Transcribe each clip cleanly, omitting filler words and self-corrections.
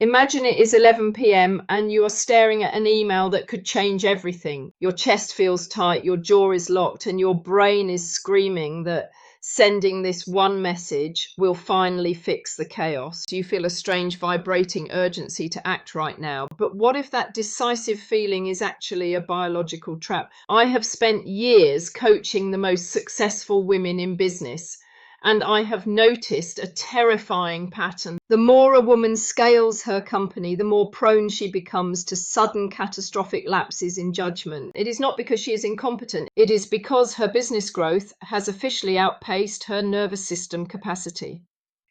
Imagine it is 11 p.m. and you are staring at an email that could change everything. Your chest feels tight, your jaw is locked, and your brain is screaming that sending this one message will finally fix the chaos. You feel a strange vibrating urgency to act right now. But what if that decisive feeling is actually a biological trap? I have spent years coaching the most successful women in business, and I have noticed a terrifying pattern. The more a woman scales her company, the more prone she becomes to sudden catastrophic lapses in judgment. It is not because she is incompetent. It is because her business growth has officially outpaced her nervous system capacity.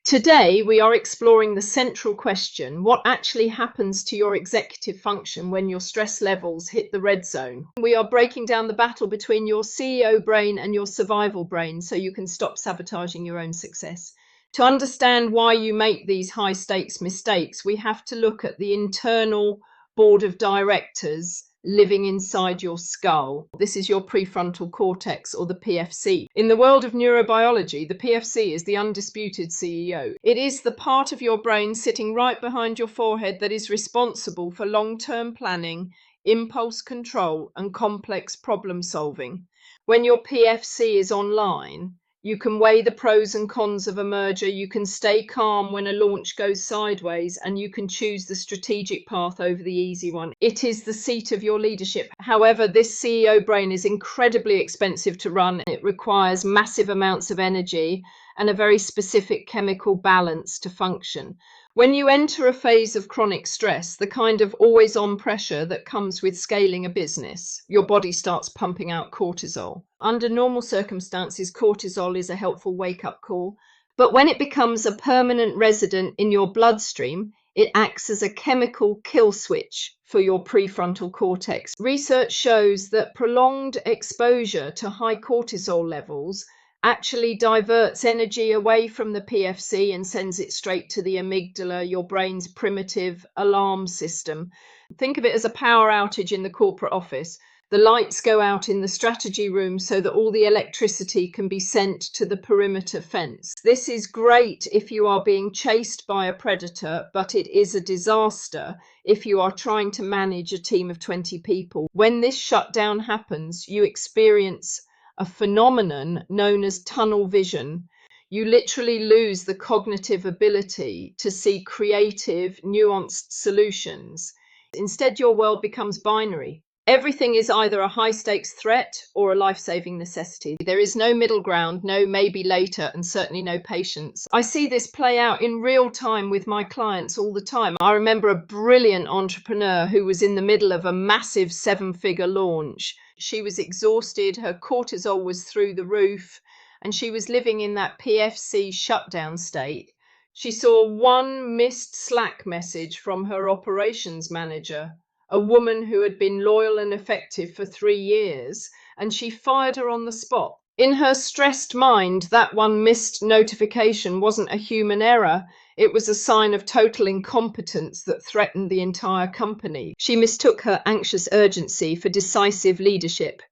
Today, we are exploring the central question: what actually happens to your executive function when your stress levels hit the red zone? We are breaking down the battle between your CEO brain and your survival brain so you can stop sabotaging your own success. To understand why you make these high stakes mistakes, we have to look at the internal board of directors living inside your skull. This is your prefrontal cortex, or the PFC. In the world of neurobiology, the PFC is the undisputed CEO. It is the part of your brain sitting right behind your forehead that is responsible for long-term planning, impulse control, and complex problem solving. When your PFC is online, you can weigh the pros and cons of a merger, you can stay calm when a launch goes sideways, and you can choose the strategic path over the easy one. It is the seat of your leadership. However, this CEO brain is incredibly expensive to run. It requires massive amounts of energy and a very specific chemical balance to function. When you enter a phase of chronic stress, the kind of always-on pressure that comes with scaling a business, your body starts pumping out cortisol. Under normal circumstances, cortisol is a helpful wake-up call, but when it becomes a permanent resident in your bloodstream, it acts as a chemical kill switch for your prefrontal cortex. Research shows that prolonged exposure to high cortisol levels actually diverts energy away from the PFC and sends it straight to the amygdala, your brain's primitive alarm system. Think of it as a power outage in the corporate office. The lights go out in the strategy room so that all the electricity can be sent to the perimeter fence. This is great if you are being chased by a predator, but it is a disaster if you are trying to manage a team of 20 people. When this shutdown happens, you experience a phenomenon known as tunnel vision. You literally lose the cognitive ability to see creative, nuanced solutions. Instead, your world becomes binary. Everything is either a high-stakes threat or a life-saving necessity. There is no middle ground, no maybe later, and certainly no patience. I see this play out in real time with my clients all the time. I remember a brilliant entrepreneur who was in the middle of a massive 7-figure launch. She was exhausted, her cortisol was through the roof, and she was living in that PFC shutdown state. She saw one missed Slack message from her operations manager, a woman who had been loyal and effective for 3 years, and she fired her on the spot. In her stressed mind, that one missed notification wasn't a human error. It was a sign of total incompetence that threatened the entire company. She mistook her anxious urgency for decisive leadership.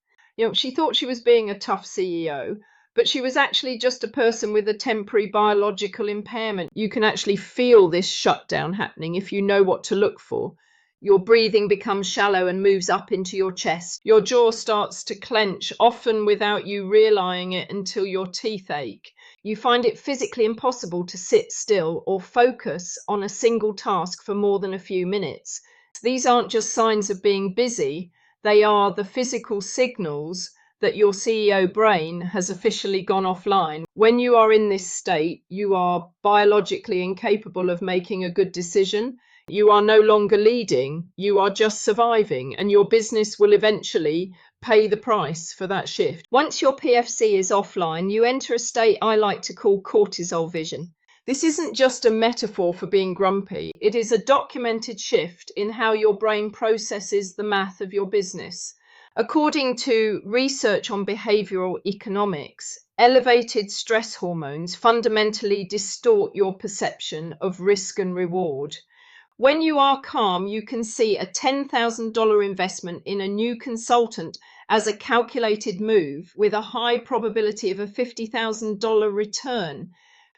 She thought she was being a tough CEO, but she was actually just a person with a temporary biological impairment. You can actually feel this shutdown happening if you know what to look for. Your breathing becomes shallow and moves up into your chest. Your jaw starts to clench, often without you realizing it, until your teeth ache. You find it physically impossible to sit still or focus on a single task for more than a few minutes. These aren't just signs of being busy, they are the physical signals that your CEO brain has officially gone offline. When you are in this state, you are biologically incapable of making a good decision. You are no longer leading, you are just surviving, and your business will eventually pay the price for that shift. Once your PFC is offline, you enter a state I like to call cortisol vision. This isn't just a metaphor for being grumpy. It is a documented shift in how your brain processes the math of your business. According to research on behavioral economics, elevated stress hormones fundamentally distort your perception of risk and reward. When you are calm, you can see a $10,000 investment in a new consultant as a calculated move with a high probability of a $50,000 return.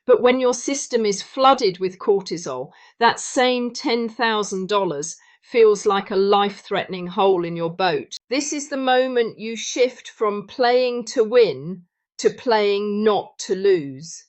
But when your system is flooded with cortisol, that same $10,000 feels like a life-threatening hole in your boat. This is the moment you shift from playing to win to playing not to lose.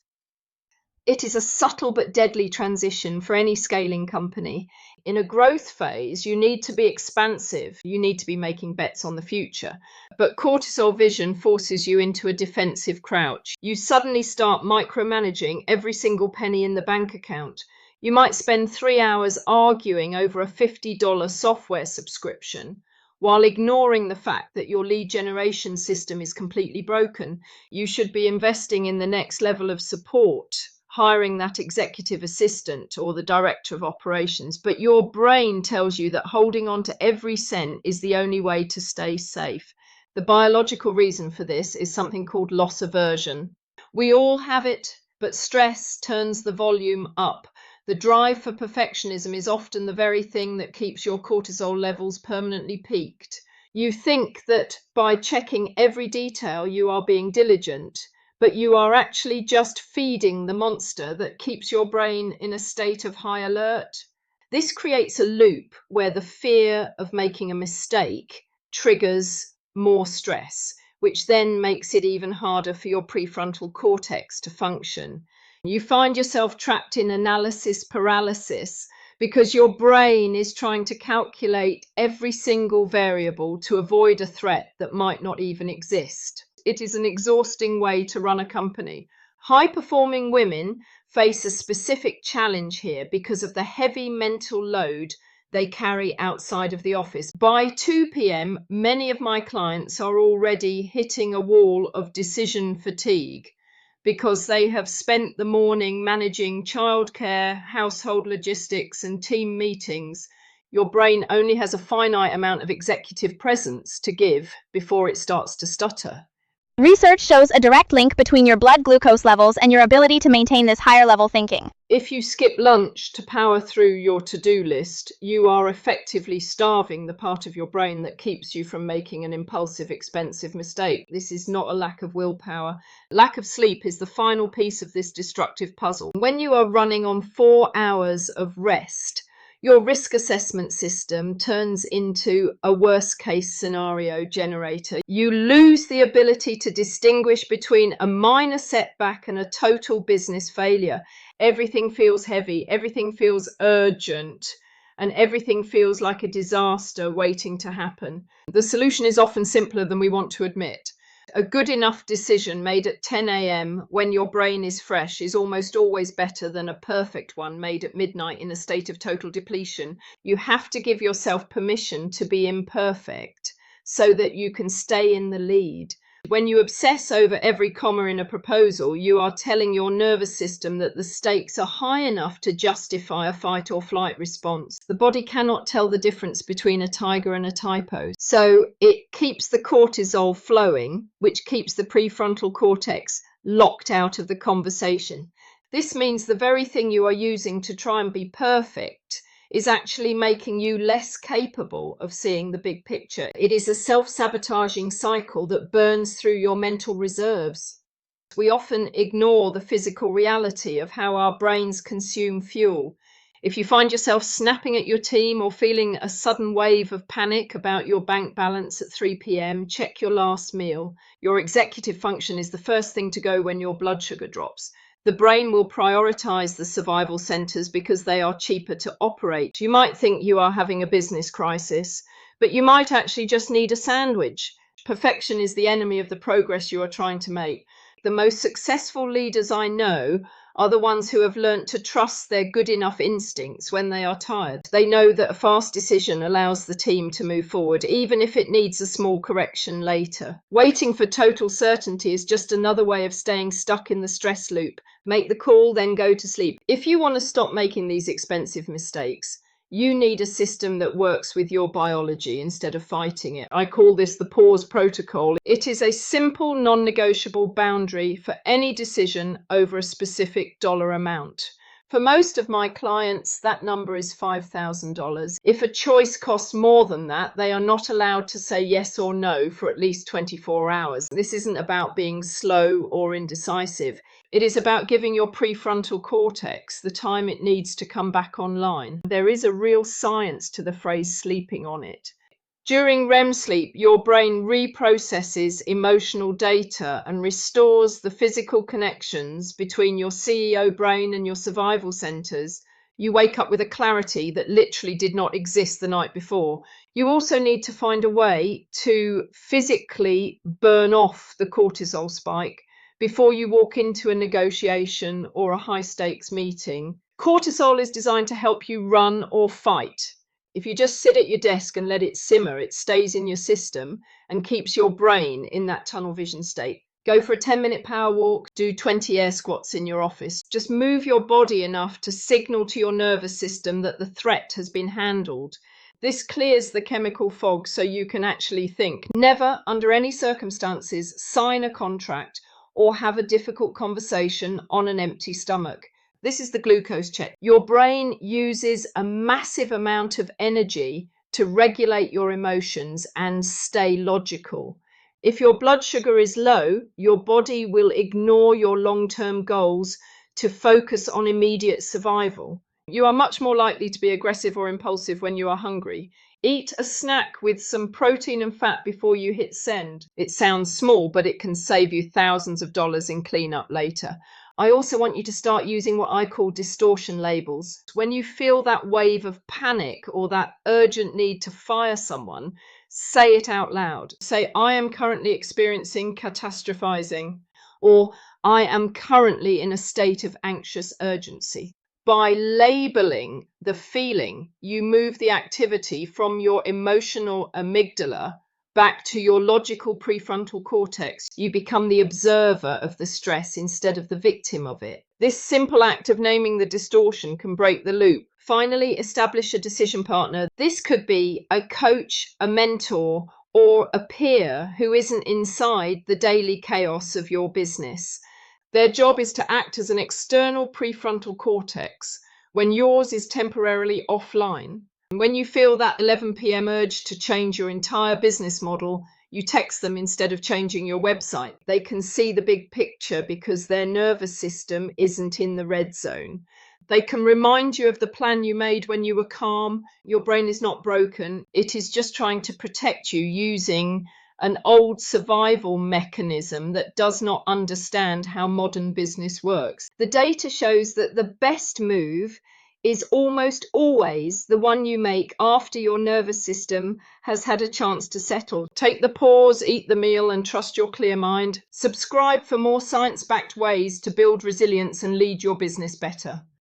It is a subtle but deadly transition for any scaling company. In a growth phase, you need to be expansive. You need to be making bets on the future. But cortisol vision forces you into a defensive crouch. You suddenly start micromanaging every single penny in the bank account. You might spend 3 hours arguing over a $50 software subscription while ignoring the fact that your lead generation system is completely broken. You should be investing in the next level of support, hiring that executive assistant or the director of operations, but your brain tells you that holding on to every cent is the only way to stay safe. The biological reason for this is something called loss aversion. We all have it, but stress turns the volume up. The drive for perfectionism is often the very thing that keeps your cortisol levels permanently peaked. You think that by checking every detail you are being diligent, but you are actually just feeding the monster that keeps your brain in a state of high alert. This creates a loop where the fear of making a mistake triggers more stress, which then makes it even harder for your prefrontal cortex to function. You find yourself trapped in analysis paralysis because your brain is trying to calculate every single variable to avoid a threat that might not even exist. It is an exhausting way to run a company. High-performing women face a specific challenge here because of the heavy mental load they carry outside of the office. By 2 p.m., many of my clients are already hitting a wall of decision fatigue because they have spent the morning managing childcare, household logistics, and team meetings. Your brain only has a finite amount of executive presence to give before it starts to stutter. Research shows a direct link between your blood glucose levels and your ability to maintain this higher level thinking. If you skip lunch to power through your to-do list, you are effectively starving the part of your brain that keeps you from making an impulsive, expensive mistake. This is not a lack of willpower. Lack of sleep is the final piece of this destructive puzzle. When you are running on 4 hours of rest, your risk assessment system turns into a worst-case scenario generator. You lose the ability to distinguish between a minor setback and a total business failure. Everything feels heavy, everything feels urgent, and everything feels like a disaster waiting to happen. The solution is often simpler than we want to admit. A good enough decision made at 10 a.m. when your brain is fresh is almost always better than a perfect one made at midnight in a state of total depletion. You have to give yourself permission to be imperfect so that you can stay in the lead. When you obsess over every comma in a proposal, you are telling your nervous system that the stakes are high enough to justify a fight or flight response. The body cannot tell the difference between a tiger and a typo. So it keeps the cortisol flowing, which keeps the prefrontal cortex locked out of the conversation. This means the very thing you are using to try and be perfect is actually making you less capable of seeing the big picture. It is a self-sabotaging cycle that burns through your mental reserves. We often ignore the physical reality of how our brains consume fuel. If you find yourself snapping at your team or feeling a sudden wave of panic about your bank balance at 3 p.m., check your last meal. Your executive function is the first thing to go when your blood sugar drops. The brain will prioritize the survival centers because they are cheaper to operate. You might think you are having a business crisis, but you might actually just need a sandwich. Perfection is the enemy of the progress you are trying to make. The most successful leaders I know are the ones who have learnt to trust their good enough instincts when they are tired. They know that a fast decision allows the team to move forward, even if it needs a small correction later. Waiting for total certainty is just another way of staying stuck in the stress loop. Make the call, then go to sleep. If you want to stop making these expensive mistakes, you need a system that works with your biology instead of fighting it. I call this the pause protocol. It is a simple, non-negotiable boundary for any decision over a specific dollar amount. For most of my clients, that number is $5,000. If a choice costs more than that, they are not allowed to say yes or no for at least 24 hours. This isn't about being slow or indecisive. It is about giving your prefrontal cortex the time it needs to come back online. There is a real science to the phrase sleeping on it. During REM sleep, your brain reprocesses emotional data and restores the physical connections between your CEO brain and your survival centers. You wake up with a clarity that literally did not exist the night before. You also need to find a way to physically burn off the cortisol spike before you walk into a negotiation or a high-stakes meeting. Cortisol is designed to help you run or fight. If you just sit at your desk and let it simmer, it stays in your system and keeps your brain in that tunnel vision state. Go for a 10-minute power walk, do 20 air squats in your office. Just move your body enough to signal to your nervous system that the threat has been handled. This clears the chemical fog so you can actually think. Never, under any circumstances, sign a contract or have a difficult conversation on an empty stomach. This is the glucose check. Your brain uses a massive amount of energy to regulate your emotions and stay logical. If your blood sugar is low, your body will ignore your long-term goals to focus on immediate survival. You are much more likely to be aggressive or impulsive when you are hungry. Eat a snack with some protein and fat before you hit send. It sounds small, but it can save you thousands of dollars in cleanup later. I also want you to start using what I call distortion labels. When you feel that wave of panic or that urgent need to fire someone, say it out loud. Say, I am currently experiencing catastrophizing, or I am currently in a state of anxious urgency. By labeling the feeling, you move the activity from your emotional amygdala back to your logical prefrontal cortex. You become the observer of the stress instead of the victim of it. This simple act of naming the distortion can break the loop. Finally, establish a decision partner. This could be a coach, a mentor, or a peer who isn't inside the daily chaos of your business. Their job is to act as an external prefrontal cortex when yours is temporarily offline. When you feel that 11 p.m. urge to change your entire business model, you text them instead of changing your website. They can see the big picture because their nervous system isn't in the red zone. They can remind you of the plan you made when you were calm. Your brain is not broken. It is just trying to protect you using an old survival mechanism that does not understand how modern business works. The data shows that the best move is almost always the one you make after your nervous system has had a chance to settle. Take the pause, eat the meal, and trust your clear mind. Subscribe for more science-backed ways to build resilience and lead your business better.